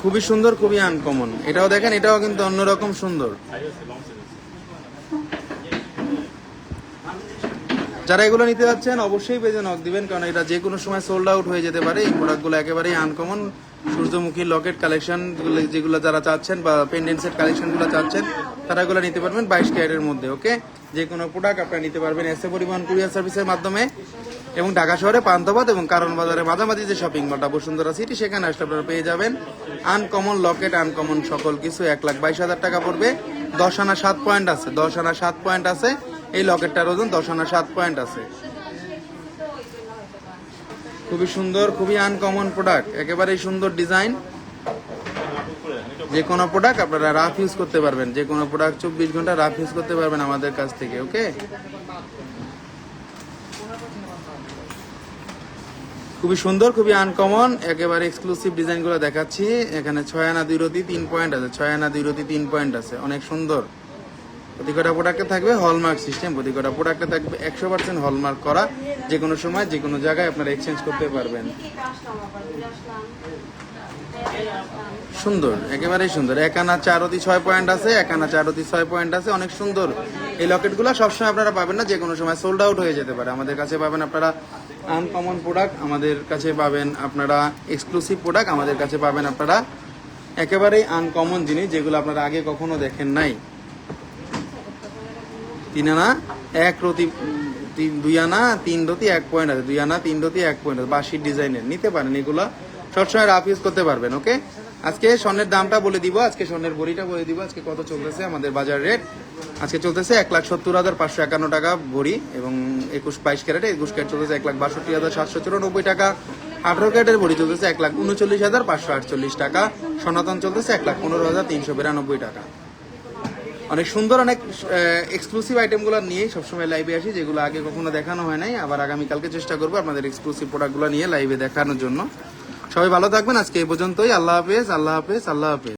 খুবই সুন্দর, খুবই আনকমন। এটাও দেখেন, এটাও কিন্তু অন্যরকম সুন্দর। যারা এগুলো নিতে যাচ্ছেন অবশ্যই পেজে নক দিবেন, কারণ এটা যে কোনো সময় সোল্ড আউট হয়ে যেতে পারে। এই প্রোডাক্টগুলো একেবারেই আনকমন। সূর্যমুখী লকেট কালেকশন যেগুলো যারা চাচ্ছেন, বা পেন্ডেন্ট সেট কালেকশনগুলো চাচ্ছেন, তারা এগুলো নিতে পারবেন 22 ক্যারেটের মধ্যে। ওকে, যে কোনো প্রোডাক্ট আপনারা নিতে পারবেন এসএ পরিবহন কুরিয়ার সার্ভিসের মাধ্যমে, এবং ঢাকা শহরে পান্থপথ এবং কারণ বাজারে মাঝামাঝি যে শপিং মলটা বসুন্ধরা সিটি, সেখানে আসলে আপনারা পেয়ে যাবেন আনকমন লকেট, আনকমন সকল কিছু। 1,22,000 টাকা পড়বে। 10 আনা 7 পয়েন্ট আছে, 10 আনা 7 পয়েন্ট আছে। এই লকেটটার ওজন 10 আনা 7 পয়েন্ট আছে। খুবই সুন্দর, খুবই আনকমন প্রোডাক্ট, একেবারেই সুন্দর ডিজাইন। যে কোনো প্রোডাক্ট আপনারা রাফ ইউজ করতে পারবেন, যে কোনো প্রোডাক্ট 24 ঘন্টা রাফ ইউজ করতে পারবেন আমাদের কাছ থেকে। ওকে, খুবই সুন্দর, খুবই আনকমন, একেবারে এক্সক্লুসিভ ডিজাইনগুলো দেখাচ্ছি। এখানে 6 আনা 2 রতি 3 পয়েন্ট আছে, 6 আনা 2 রতি 3 পয়েন্ট আছে। অনেক সুন্দর। প্রতিকটা প্রোডাক্টে থাকবে হলমার্ক সিস্টেম, প্রতিকটা প্রোডাক্টে থাকবে 100% হলমার্ক করা। যে কোনো সময় যে কোনো জায়গায় আপনারা এক্সচেঞ্জ করতে পারবেন। সুন্দর, একেবারেই সুন্দর। 1 আনা 4 রতি 6 পয়েন্ট আছে, 1 আনা 4 রতি 6 পয়েন্ট আছে। অনেক সুন্দর। এই লকেটগুলো সবসময় আপনারা পাবেন না, যে কোনো সময় সোল্ড আউট হয়ে যেতে পারে। আমাদের কাছে পাবেন আপনারা আনকমন প্রোডাক্ট, আমাদের কাছে পাবেন আপনারা এক্সক্লুসিভ প্রোডাক্ট, আমাদের কাছে পাবেন আপনারা একেবারেই আনকমন জিনিস, যেগুলো আপনারা আগে কখনো দেখেন নাই। 3 আনা 1 রতি 2 আনা 3 রতি 1 পয়েন্ট আছে, 2 আনা 3 রতি 1 পয়েন্ট আছে। 82 ডিজাইনের নিতে পারেন, এগুলো সবসময় রাফ ইউজ করতে পারবেন। ওকে, আজকে স্বর্ণের দামটা বলে দিব, আজকে স্বর্ণের ভরিটা বলে দিব, আজকে কত চলতেছে আমাদের বাজার রেট। আজকে চলতেছে 1,70,551 টাকা ভরি, এবং 22 ক্যারেটে 21 ক্যারেট চলতেছে 1,62,794 টাকা। 18 ক্যারেটের ভরি চলতেছে 1,39,548 টাকা। সনাতন চলতেছে 1,15,392 টাকা। অনেক সুন্দর, অনেক এক্সক্লুসিভ আইটেমগুলো নিয়ে সবসময় লাইভে আসি, যেগুলো আগে কখনো দেখানো হয় নাই। আবার আগামীকালকে চেষ্টা করবো আপনাদের এক্সক্লুসিভ প্রোডাক্টগুলো নিয়ে লাইভে দেখানোর জন্য। সবাই ভালো থাকবেন, আজকে এই পর্যন্তই। আল্লাহ হাফেজ, আল্লাহ হাফেজ, আল্লাহ হাফেজ।